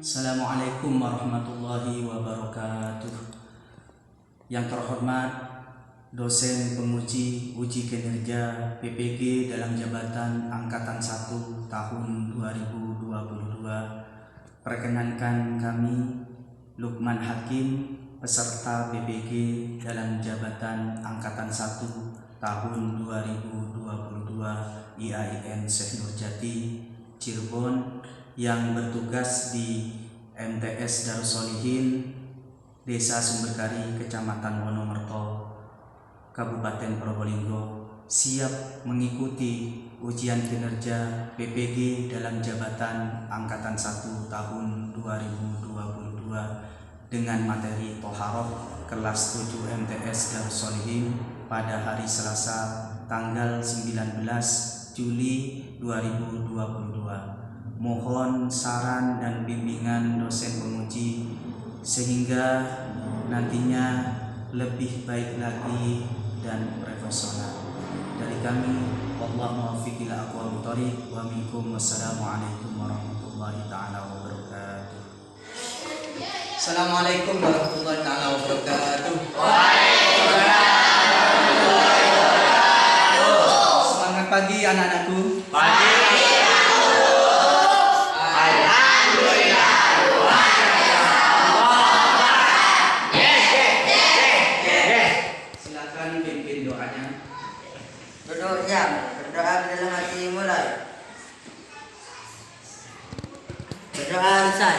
Assalamualaikum warahmatullahi wabarakatuh. Yang terhormat dosen penguji uji kinerja PPG dalam jabatan Angkatan 1 tahun 2022. Perkenankan kami Lukman Hakim, peserta PPG dalam jabatan Angkatan 1 tahun 2022 IAIN Syekh Nurjati Cirebon yang bertugas di MTS Darussolihin Desa Sumberkari, Kecamatan Wonomerto, Kabupaten Probolinggo, siap mengikuti ujian kinerja PPG dalam jabatan Angkatan 1 tahun 2022 dengan materi Toharoh kelas 7 MTS Darussolihin pada hari Selasa tanggal 19 Juli 2022. Mohon saran dan bimbingan dosen penguji sehingga nantinya lebih baik lagi dan profesional. Dari kami, wallahu muwaffiq ila aqwamit thoriq wa minkum. Wassalamualaikum warahmatullahi taala wabarakatuh. Assalamualaikum warahmatullahi taala wabarakatuh. Waalaikumsalam warahmatullahi wabarakatuh. Semangat pagi anak-anakku. Pagi. Silakan pimpin doanya. Duduk diam, berdoa dalam hati mulai. Berdoa selesai.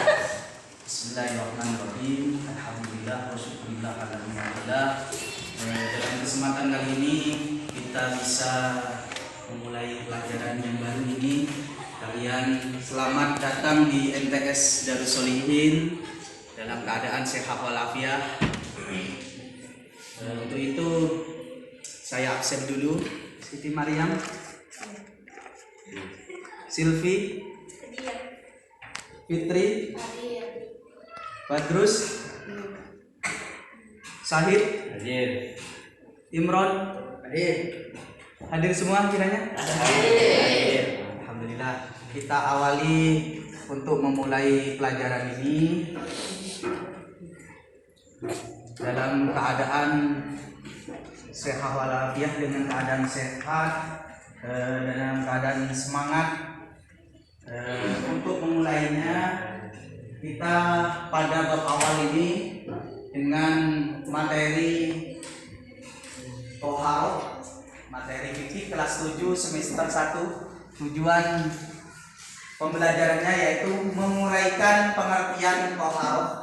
Bismillahirrahmanirrahim. Alhamdulillah wa syukurillah ala ni'matillah. Dalam kesempatan kali ini kita bisa memulai pelajaran yang baru ini. Kalian selamat datang di MTS Darussolihin dalam keadaan sehat walafiat. Untuk itu saya absen dulu. Siti Mariam, Silvi, Fitri, Badrus, Sahid, Hadir. Imron, hadir semua kiranya? Hadir. Alhamdulillah. Kita awali untuk memulai pelajaran ini dalam keadaan sehat walafiat, dengan keadaan sehat, dalam keadaan semangat. Untuk memulainya kita pada bab awal ini dengan materi Toharoh, materi fikih kelas 7 semester 1. Tujuan pembelajarannya yaitu menguraikan pengertian Toharoh,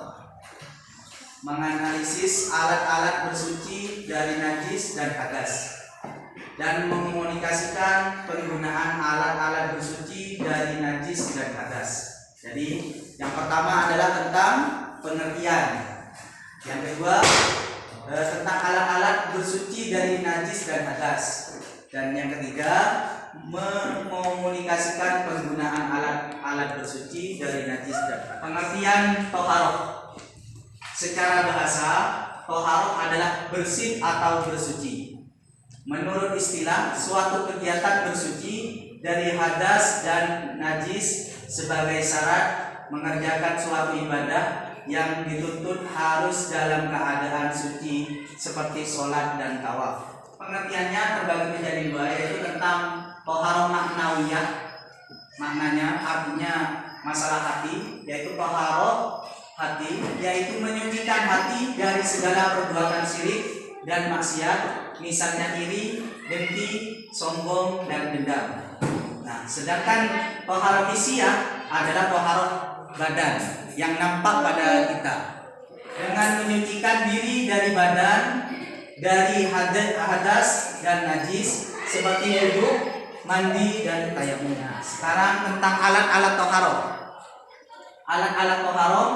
menganalisis alat-alat bersuci dari najis dan hadas, dan mengomunikasikan penggunaan alat-alat bersuci dari najis dan hadas. Jadi yang pertama adalah tentang pengertian, yang kedua tentang alat-alat bersuci dari najis dan hadas, dan yang ketiga mengomunikasikan penggunaan alat-alat bersuci dari najis dan hadas. Pengertian Toharoh secara bahasa, Toharoh adalah bersih atau bersuci. Menurut istilah, suatu kegiatan bersuci dari hadas dan najis sebagai syarat mengerjakan suatu ibadah yang dituntut harus dalam keadaan suci seperti sholat dan tawaf. Pengertiannya terbagi menjadi dua, yaitu tentang Toharoh maknawiyah, maknanya artinya masalah hati, yaitu Toharoh hati, yaitu menyucikan hati dari segala perbuatan syirik dan maksiat, misalnya iri, dengki, sombong, dan dendam. Nah, sedangkan Toharoh hissiyah adalah Toharoh badan yang nampak pada kita, dengan menyucikan diri dari badan dari hadas dan najis seperti wudhu, mandi, dan tayamum. Sekarang tentang alat-alat Toharoh. Alat-alat Toharoh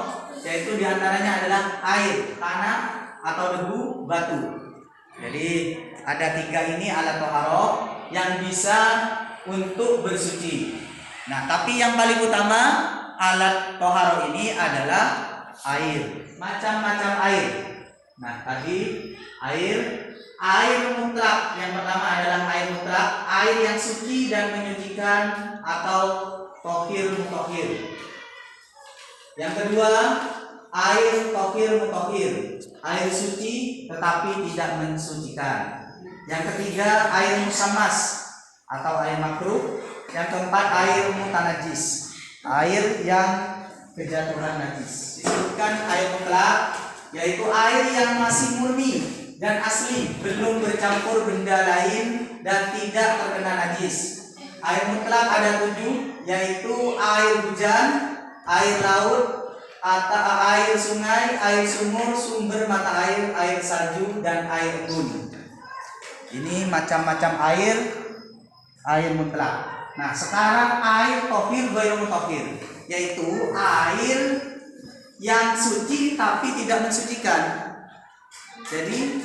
yaitu diantaranya adalah air, tanah, atau debu, batu. Jadi ada 3 ini alat Toharoh yang bisa untuk bersuci. Nah, tapi yang paling utama alat Toharoh ini adalah air, macam-macam air. Nah, tadi air mutlak, yang pertama adalah air mutlak, air yang suci dan menyucikan atau tohir mutohir. Yang kedua, air tohir mutahhir, air suci tetapi tidak mensucikan. Yang ketiga, air musammas atau air makruh. Yang keempat, air mutanajis, air yang kejatuhan najis. Disebutkan air mutlak, yaitu air yang masih murni dan asli, belum bercampur benda lain dan tidak terkena najis. Air mutlak ada 7, yaitu air hujan, air laut, atau air sungai, air sumur, sumber mata air, air salju, dan air embun. Ini macam-macam air mutlak. Nah, sekarang air tohir ghairu mutahhir, yaitu air yang suci tapi tidak mensucikan. Jadi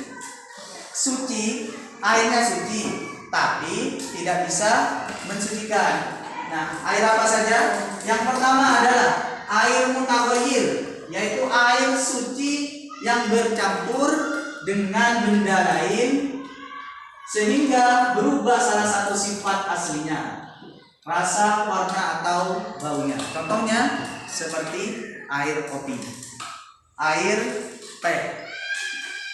suci, airnya suci tapi tidak bisa mensucikan. Nah, air apa saja? Yang pertama adalah air mutaghayyir, yaitu air suci yang bercampur dengan benda lain sehingga berubah salah satu sifat aslinya, rasa, warna, atau baunya. Contohnya seperti air kopi, air teh.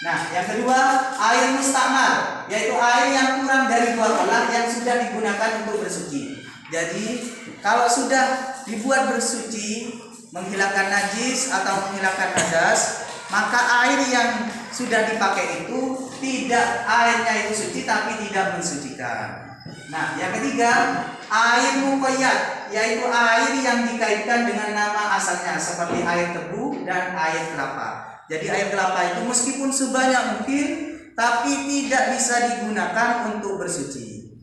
Nah, yang kedua, air mustakmal, yaitu air yang kurang dari 2 kolah yang sudah digunakan untuk bersuci. Jadi, kalau sudah dibuat bersuci, menghilangkan najis atau menghilangkan hadas, maka air yang sudah dipakai itu airnya itu suci tapi tidak mensucikan. Nah, yang ketiga, air muqayyad, yaitu air yang dikaitkan dengan nama asalnya seperti air tebu dan air kelapa. Jadi air kelapa itu meskipun sebanyak mungkin tapi tidak bisa digunakan untuk bersuci.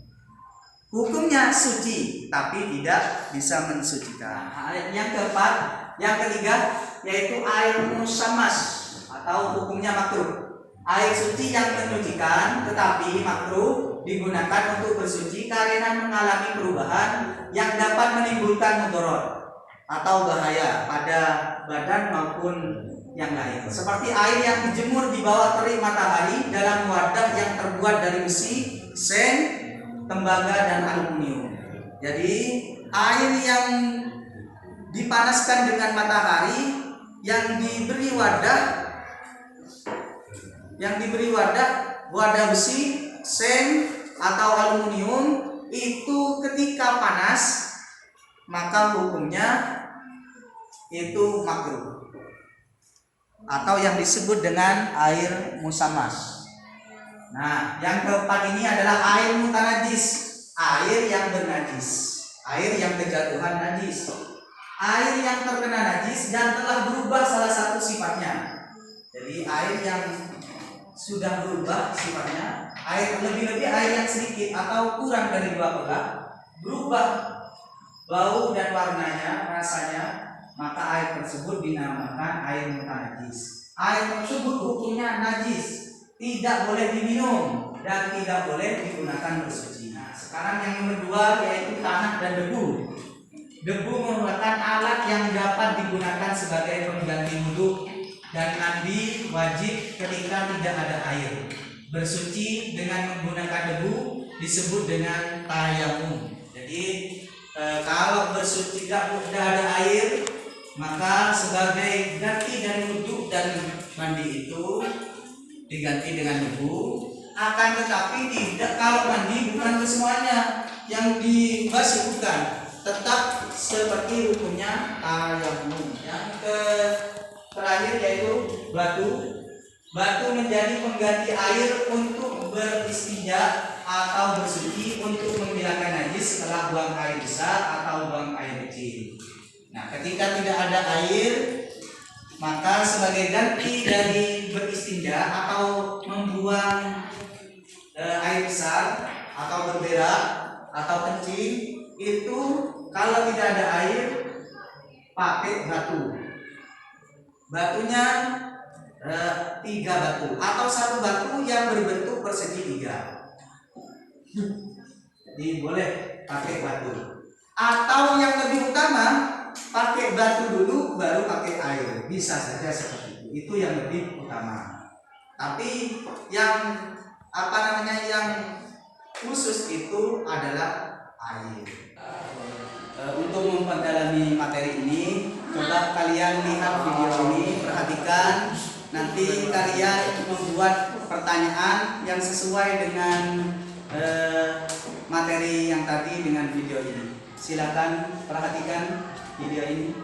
Hukumnya suci tapi tidak bisa mensucikan. Yang keempat, yang ketiga, yaitu air musammas atau hukumnya makruh. Air suci yang menyucikan tetapi makruh digunakan untuk bersuci karena mengalami perubahan yang dapat menimbulkan mudarat atau bahaya pada badan maupun yang lain. Seperti air yang dijemur di bawah terik matahari dalam wadah yang terbuat dari besi, seng, tembaga, dan aluminium. Jadi air yang dipanaskan dengan matahari yang diberi wadah besi, seng, atau aluminium itu ketika panas maka hukumnya itu makruh atau yang disebut dengan air musammas. Nah, yang keempat ini adalah air mutanajis, air yang bernajis, air yang kejatuhan najis, air yang terkena najis dan telah berubah salah satu sifatnya. Jadi air yang sudah berubah sifatnya, air lebih-lebih air yang sedikit atau kurang dari 2 kolah, berubah bau dan warnanya, rasanya, maka air tersebut dinamakan air mutanajis. Air tersebut hukumnya najis, tidak boleh diminum dan tidak boleh digunakan bersuci. Nah, sekarang yang nomor 2 yaitu tanah dan debu. Debu merupakan alat yang dapat digunakan sebagai pengganti wudhu dan mandi wajib ketika tidak ada air. Bersuci dengan menggunakan debu disebut dengan tayamum. Jadi kalau bersuci tidak ada air, maka sebagai ganti dari wudhu dan mandi itu diganti dengan debu. Akan tetapi tidak, kalau mandi bukan kesemuanya yang dibasuh, bukan, tetap seperti hukumnya tayamum. Yang terakhir yaitu batu. Batu menjadi pengganti air untuk beristinja atau bersuci untuk menghilangkan najis setelah buang air besar atau buang air kecil. Nah, ketika tidak ada air, maka sebagai ganti dari beristinja atau membuang air besar atau berberak atau kencing, itu kalau tidak ada air pakai batu. Batunya 3 batu atau 1 batu yang berbentuk persegi 3. Jadi boleh pakai batu. Atau yang lebih utama, pakai batu dulu baru pakai air, bisa saja seperti itu. Itu yang lebih utama. Tapi yang yang khusus itu adalah air. Untuk memperdalami materi ini, coba coba kalian lihat video ini, perhatikan. Nanti kalian membuat pertanyaan yang sesuai dengan materi yang tadi dengan video ini. Silakan perhatikan video ini.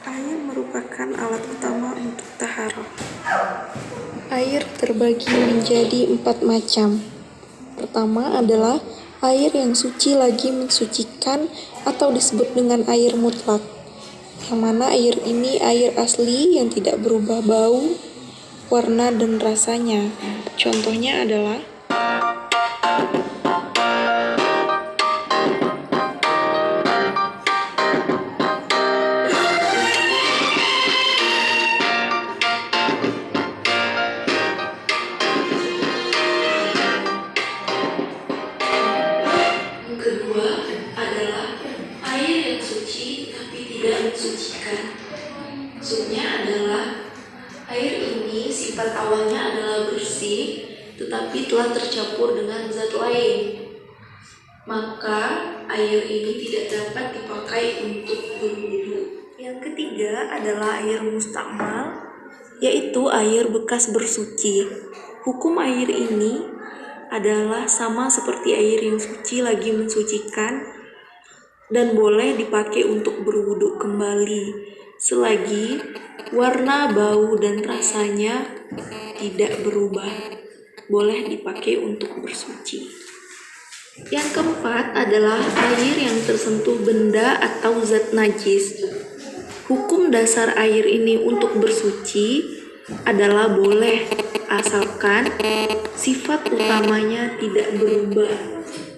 Air merupakan alat utama untuk taharah. Air terbagi menjadi 4 macam. Pertama adalah air yang suci lagi mensucikan atau disebut dengan air mutlak. Yang mana air ini air asli yang tidak berubah bau, warna, dan rasanya. Contohnya adalah yang kedua adalah air yang suci tapi tidak mensucikan. Maksudnya adalah air ini sifat awalnya adalah bersih tetapi telah tercampur dengan zat lain. Maka air ini tidak dapat dipakai untuk berwudu. Yang ketiga adalah air mustakmal, yaitu air bekas bersuci. Hukum air ini adalah sama seperti air yang suci lagi mensucikan dan boleh dipakai untuk berwudu kembali selagi warna, bau, dan rasanya tidak berubah. Boleh dipakai untuk bersuci. Yang keempat adalah air yang tersentuh benda atau zat najis. Hukum dasar air ini untuk bersuci adalah boleh asalkan sifat utamanya tidak berubah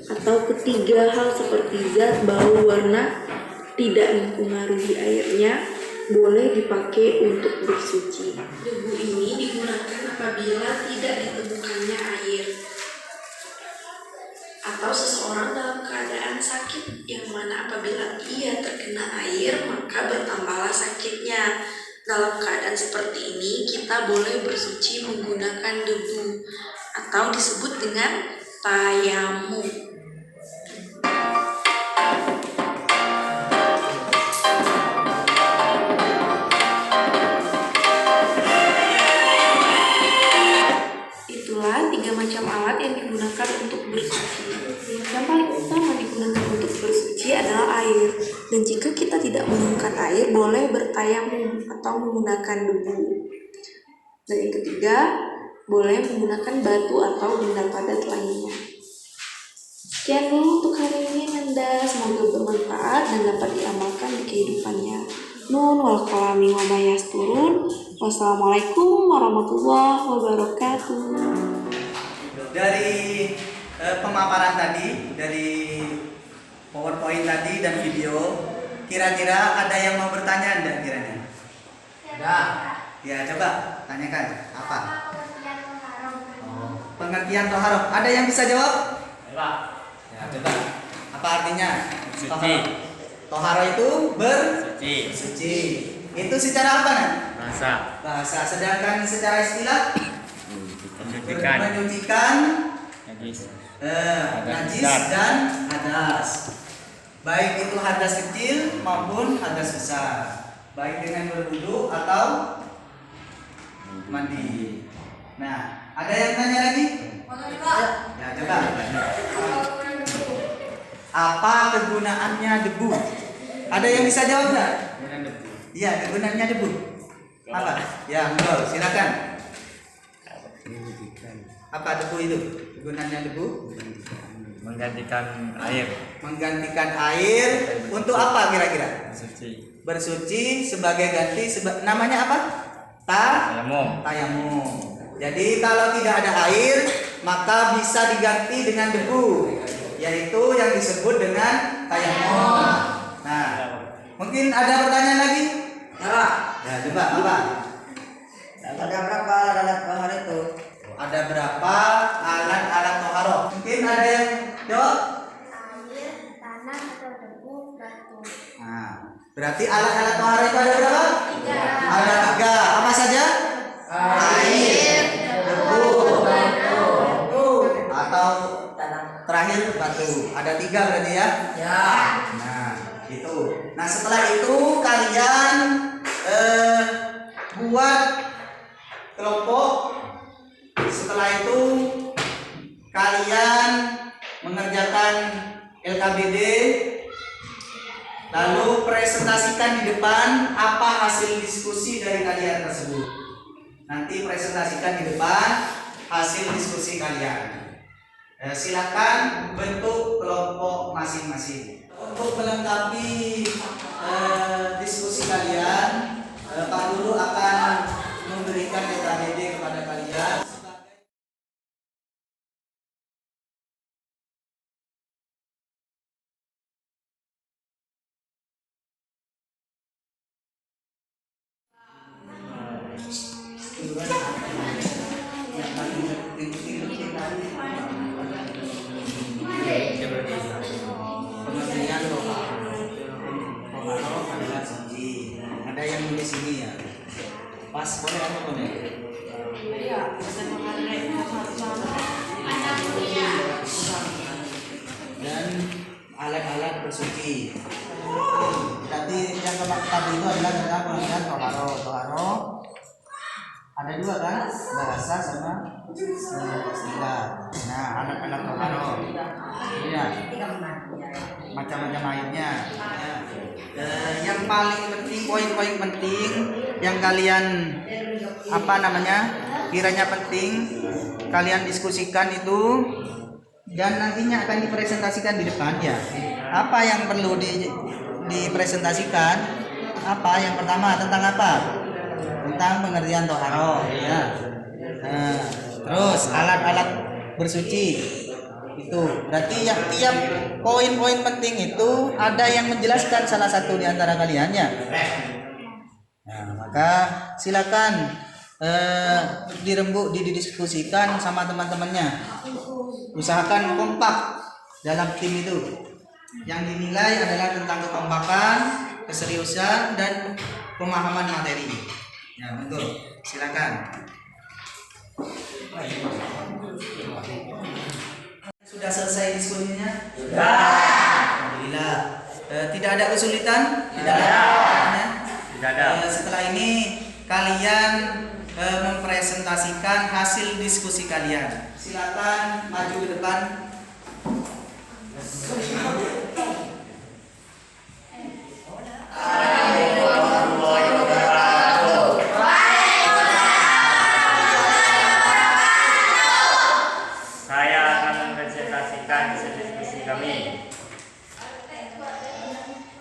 atau ketiga hal seperti zat, bau, warna tidak mempengaruhi airnya, boleh dipakai untuk bersuci. Debu ini digunakan apabila tidak ditemukannya air atau seseorang dalam keadaan sakit, yang mana apabila ia terkena air maka bertambahlah sakitnya. Dalam keadaan seperti ini kita boleh bersuci menggunakan debu atau disebut dengan tayamum. Itulah 3 macam alat yang digunakan untuk bersuci. Yang paling utama digunakan untuk bersuci adalah air. Dan jika kita tidak menemukan air, boleh bertayamum atau menggunakan debu. Dan yang ketiga, boleh menggunakan batu atau benda padat lainnya. Sekian dulu untuk hari ini Nanda, semoga bermanfaat dan dapat diamalkan di kehidupannya. Nun wal qalami wa ma yasturun. Wassalamualaikum warahmatullahi wabarakatuh. Dari pemaparan tadi, dari PowerPoint tadi dan video, kira-kira ada yang mau bertanya enggak kiranya? Ada. Ya, coba tanyakan apa? Pengertian toharoh. Ada yang bisa jawab? Ya, coba. Apa artinya? Suci. Toharoh itu Suci. bersuci. Itu secara apa, Nan? Rasa. Bahasa. Sedangkan secara istilah Mensucikan. menyucikan Najis. najis besar. dan hadas. Baik itu hadas kecil maupun hadas besar. Baik dengan berwudu atau mandi. Nah, ada yang tanya lagi? Ya, coba. Apa kegunaannya debu? Ada yang bisa jawab nggak? Iya, kegunaannya debu. Apa? Ya, enggak. Silakan. Apa debu itu? Kegunaannya debu? Menggantikan air. Menggantikan air untuk apa kira-kira? Suci. Bersuci sebagai ganti namanya apa? Tayamum. Tayamum. Jadi kalau tidak ada air maka bisa diganti dengan debu, yaitu yang disebut dengan tayamum. Nah, mungkin ada pertanyaan lagi? Ya, coba apa? Ada berapa alat tohar itu? Ada berapa alat-alat toharoh? Mungkin ada yang jawab? Air, tanah, atau debu, batu. Nah, berarti alat-alat toharoh itu ada berapa? 3. Ada 3. Apa saja? Air, debu, atau terakhir batu. Ada 3 berarti ya? Ya. Nah, itu. Nah, setelah itu kalian ABD, lalu presentasikan di depan apa hasil diskusi dari kalian tersebut. Nanti presentasikan di depan hasil diskusi kalian. Silakan bentuk kelompok masing-masing. Untuk melengkapi diskusi kalian, Pak Guru akan memberikan ABD kepada kalian. Pengertian toharoh adalah suci. Ada yang di sini ya. Pas boleh apa boleh? Dan alat-alat bersuci. Berarti yang tadi itu adalah tentang pengertian toharoh. Ada dua kan, bahasa sama istilah. Nah, alat-alat toharoh. Iya. Macam-macam airnya. Yang paling penting, poin-poin penting yang kalian kiranya penting kalian diskusikan itu dan nantinya akan dipresentasikan di depan ya. Apa yang perlu dipresentasikan? Apa yang pertama tentang apa? Tentang pengertian toharoh ya. Terus alat-alat bersuci itu berarti ya, tiap poin-poin penting itu ada yang menjelaskan salah satu di antara kalian ya. Nah, maka silakan didiskusikan sama teman-temannya. Usahakan kompak dalam tim itu. Yang dinilai adalah tentang kekompakan, keseriusan dan pemahaman materi. Ya, betul. Silakan. Sudah selesai diskusinya? Sudah. Alhamdulillah. Tidak ada kesulitan? Tidak ada. Tidak ada. Setelah ini kalian mempresentasikan hasil diskusi kalian. Silakan maju ke depan.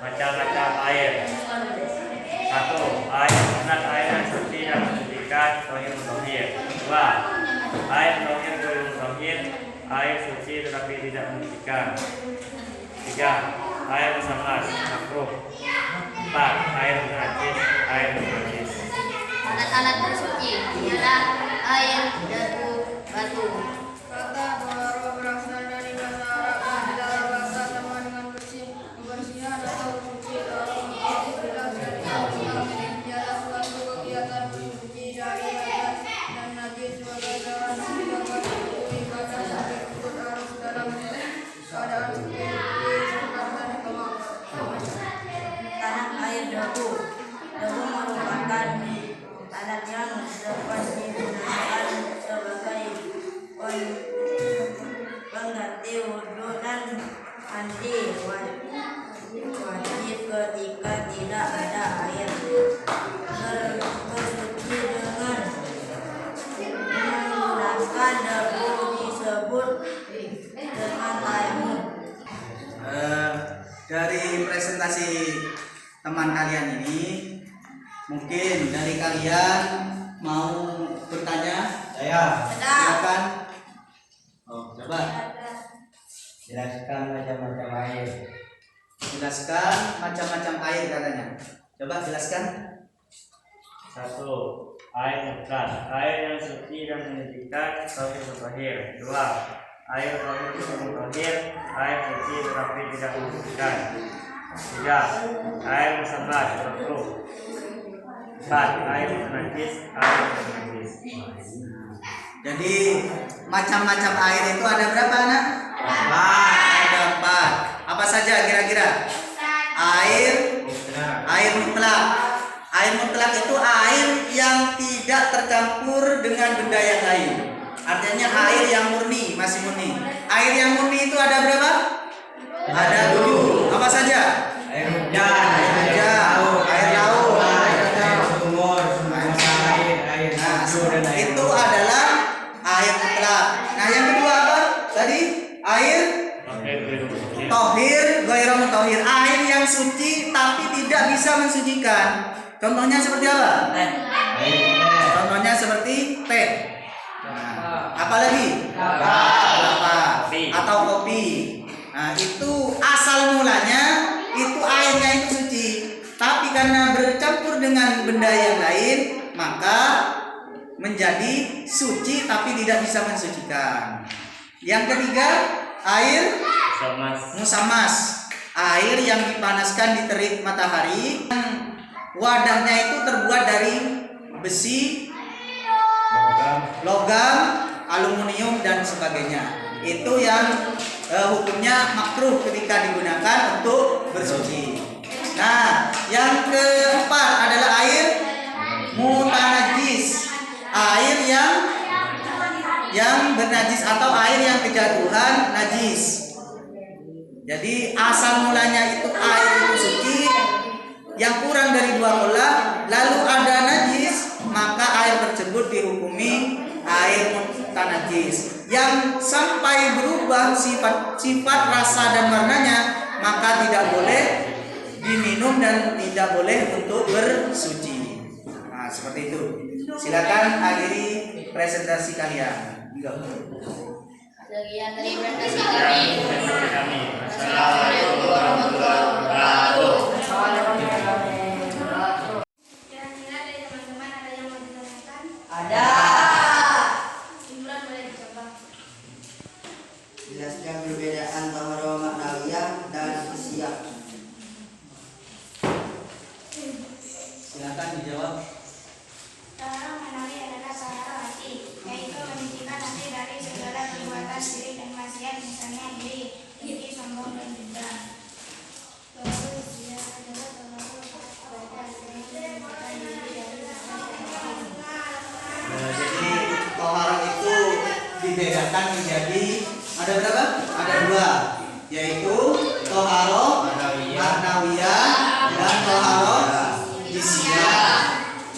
Macam-macam air. 1. Air sunat, air yang suci dan mensucikan, tohir mutahhir. 2. Air tohir tohir mutahhir, air suci tetapi tidak mensucikan. 3. Air musammas, makruh. 4. Air najis, air najis. Alat-alat bersuci ialah air, debu, batu. Kata toharoh berasal dari bahasa Arab dan secara bahasa sama dengan bersih, kebersihan atau suci. Toharoh jelas dari Al-Quran ialah suatu kegiatan bersuci dari hadas dan najis sebagai cara menjaga tubuh ibadah sampai ikut arus dalam keadaan suci, sunat dan kemah. Tanah air debu. Debu merupakan alat yang dapat digunakan sebagai pengganti wudhu dan mandi wajib ketika tidak ada air. Bersuci dengan menggunakan debu disebut dengan tayammum. Dari presentasi teman kalian ini, mungkin dari kalian mau bertanya? Silakan. Coba Jelaskan macam-macam air. jelaskan macam-macam air katanya. Coba jelaskan. 1. Air mutlak, air yang suci dan menyucikan, tohir mutahhir. 2. Air tohir mutahhir, air suci tetapi tidak mensucikan. 3. Air musammas, makruh. 4. Air najis, air najis. Jadi macam-macam air itu ada berapa anak? 4. Ada 4. Apa saja kira-kira? Air mutlak. Air mutlak itu air yang tidak tercampur dengan benda yang lain. Artinya air yang murni, masih murni. Air yang murni itu ada berapa? 4. Ada 7. Apa saja? Air hujan, Air laut, air sumur, sumber air, air Nah, susu dan air itu adalah air mutlak. Nah, yang kedua apa? Tadi air tohir, ghairu mutahhir, air yang suci tapi tidak bisa mensucikan. Contohnya seperti apa? Contohnya seperti teh. Nah, apalagi? Kelapa atau kopi. Nah, itu asal mulanya itu airnya itu suci. Tapi karena bercampur dengan benda yang lain, maka menjadi suci tapi tidak bisa mensucikan. Yang ketiga, air musamas, air yang dipanaskan di terik matahari. Wadahnya itu terbuat dari besi, logam, aluminium dan sebagainya. Itu yang hukumnya makruh ketika digunakan untuk bersuci. Nah, yang keempat adalah air mutanajis, air yang bernajis atau air yang kejatuhan najis. Jadi asal mulanya itu air itu suci, yang kurang dari 2 kolah lalu ada najis, maka air tersebut dihukumi air mutanajis. Yang sampai berubah sifat rasa dan warnanya, maka tidak boleh diminum dan tidak boleh untuk bersuci. Nah, seperti itu. Silakan akhiri presentasi kalian. Sekian dari presentasi kami. Assalamualaikum warahmatullahi wabarakatuh. Kira-kira dari teman-teman ada yang mau ditanyakan? Ada. Imran boleh dicoba. Jelaskan perbedaan taharah maknawiyah dan hissiyah. Silakan dijawab. Taharah manawi adalah taharah hati, yaitu menyucikan hati dari segala perbuatan syirik dan maksiat, misalnya iri, dengki, sombong dan dendam. Taharah hissiyah adalah taharah badan yang menyucikan diri dari segala Nah, jadi toharoh itu dibedakan menjadi ada berapa? Ada 2, yaitu toharoh maknawiyah dan toharoh hissiyah.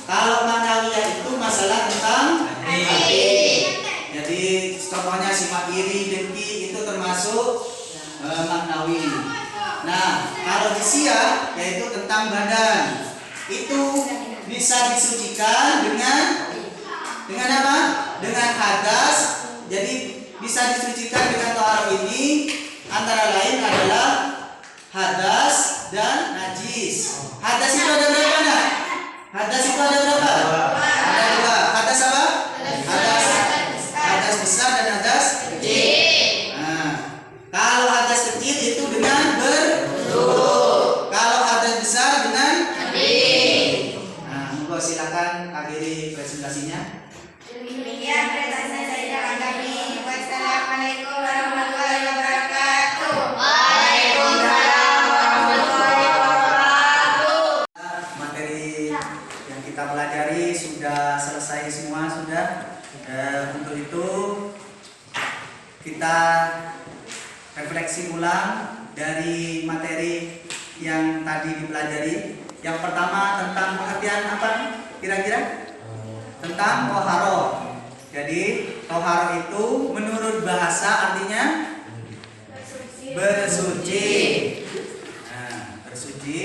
Kalau maknawiyah itu masalah tentang hati. Jadi contohnya sifat iri, dengki itu termasuk maknawi. Nah, kalau hissiyah yaitu tentang badan, itu bisa disucikan dengan apa? Dengan hadas. Jadi bisa disucikan dengan toharoh ini antara lain adalah hadas dan najis. Hadas itu ada berapa, nak? Hadas itu ada berapa? Ada 2. Hadas apa? Hadas besar dan hadas kecil. Nah, kalau hadas kecil itu dengan berwudu. Kalau hadas besar dengan mandi. Nah, monggo silakan akhiri presentasinya. Demikian presentasi dari kami. Wassalamualaikum warahmatullahi wabarakatuh. Waalaikumsalam warahmatullahi wabarakatuh. Materi yang kita pelajari sudah selesai semua sudah. Untuk itu kita refleksi ulang dari materi yang tadi dipelajari. Yang pertama tentang pengertian apa kira-kira? Tentang toharoh. Jadi toharoh itu menurut bahasa artinya bersuci. Nah, bersuci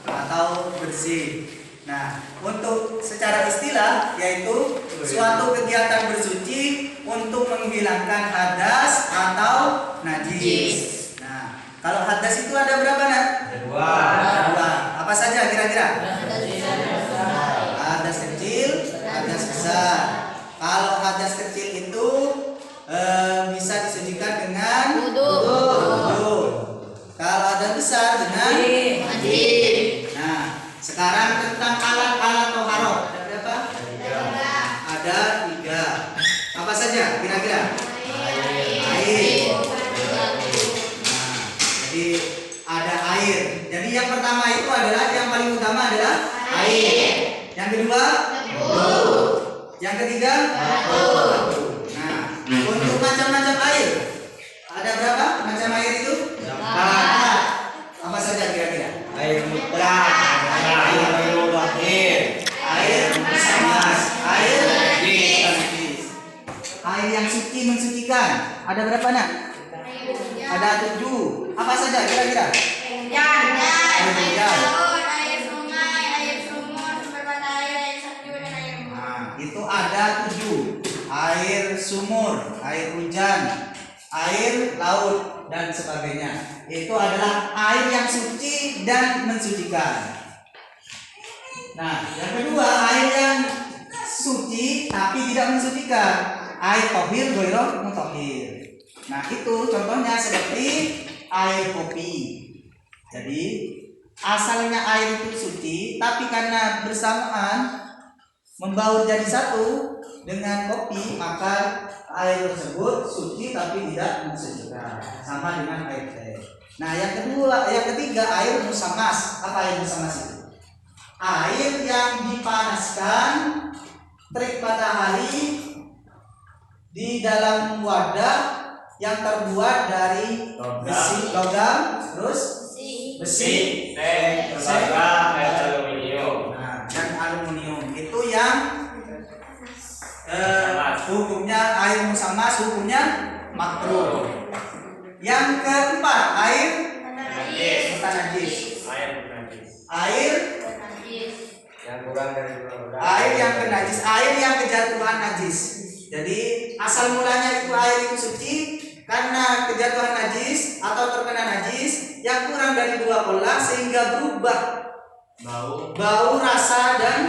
atau bersih. Nah, untuk secara istilah yaitu suatu kegiatan bersuci untuk menghilangkan hadas atau najis. Nah, kalau hadas itu ada berapa, Nak? Ada 2. Apa saja kira-kira? Hadas kecil, hadas besar. Kalau hadas kecil itu bisa disucikan dengan wudu. Kalau hadas besar dengan mandi. Nah, sekarang tentang alat-alat toharoh ada berapa? Ada 3. Apa saja kira-kira? Air. Nah, jadi ada air. Jadi yang pertama itu adalah yang paling utama adalah air. Yang kedua Yang ketiga batu. Nah, untuk macam-macam air Ada berapa macam air itu? Ada. Apa saja kira-kira? Air mutlak, air mutahhir, Air samas, air najis. Air yang suci mensucikan. Ada berapa nak? Ada 7. Apa saja kira-kira? Air hujan. air sungai, air sumur, sumber mata air, air salju, dan air Nah, itu ada 7. Air sumur, air hujan, air laut, dan sebagainya. Itu adalah air yang suci dan mensucikan. Nah, yang kedua, air yang suci tapi tidak mensucikan. Air tohir, goiro, mutahhir. Nah, itu contohnya seperti air kopi. Jadi, asalnya air itu suci, tapi karena bersamaan membaur jadi satu dengan kopi, maka air tersebut suci tapi tidak mensucikan, sama dengan air teh. Nah, yang ketiga air musamas. Apa air musamas itu? Air yang dipanaskan terik matahari di dalam wadah yang terbuat dari besi, logam, terus besi, tembaga, aluminium. nah, dan aluminium itu yang hukumnya air musamas, hukumnya makruh. Yang keempat air Najis. bukan najis. Air najis. Air yang kurang dari 2 air yang najis, air yang kejatuhan najis. Jadi asal mulanya itu air itu suci karena kejatuhan najis atau terkena najis yang kurang dari 2 pola sehingga berubah bau, rasa, dan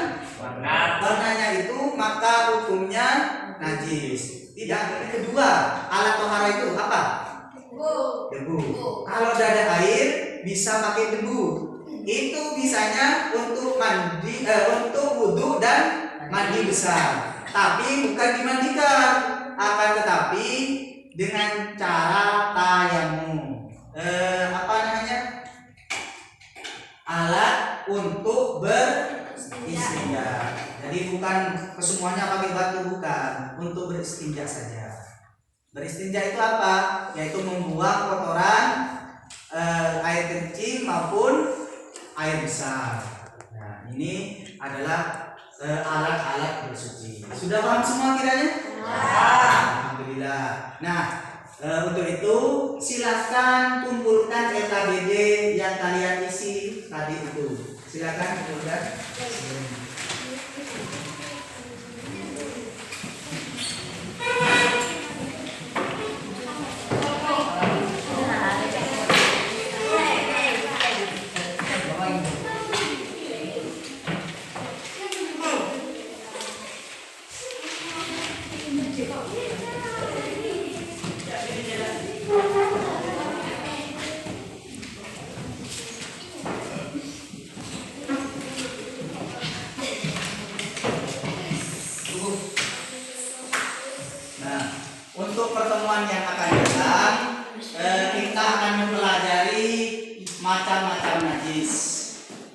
warnanya itu, maka hukumnya najis. Tidak. Yang kedua, alat tohara itu apa? Debu. Kalau tidak ada air bisa pakai debu. Itu bisanya untuk mandi, untuk wudhu dan mandi besar. Tapi bukan dimandikan, akan tetapi dengan cara tayamum. Apa namanya? Alat untuk beristinja. Jadi bukan kesemuanya pakai batu, bukan, untuk beristinja saja. Beristinja itu apa? Yaitu membuang kotoran air kencing maupun air besar. Nah, ini adalah alat-alat bersuci. Sudah paham semua kiranya? Alhamdulillah. Nah, untuk itu silakan kumpulkan EKBD yang kalian isi tadi itu. Silakan kumpulkan. Nah, untuk pertemuan yang akan datang, kita akan mempelajari macam-macam najis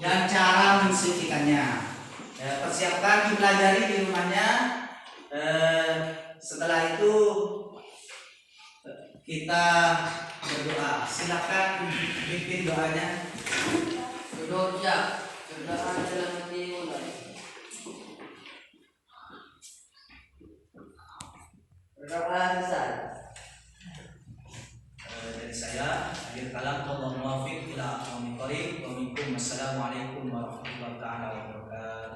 dan cara mensucikannya. Persiapkan dipelajari di rumahnya. Setelah itu kita berdoa. Silakan pimpin doanya. Doa, cerdaan dalam hati mulai. Berdoa selesai. Dari saya, akhir kalam, Allah muwafiq ila aqwamit thoriq. Wa minkum, assalamualaikum warahmatullahi wabarakatuh.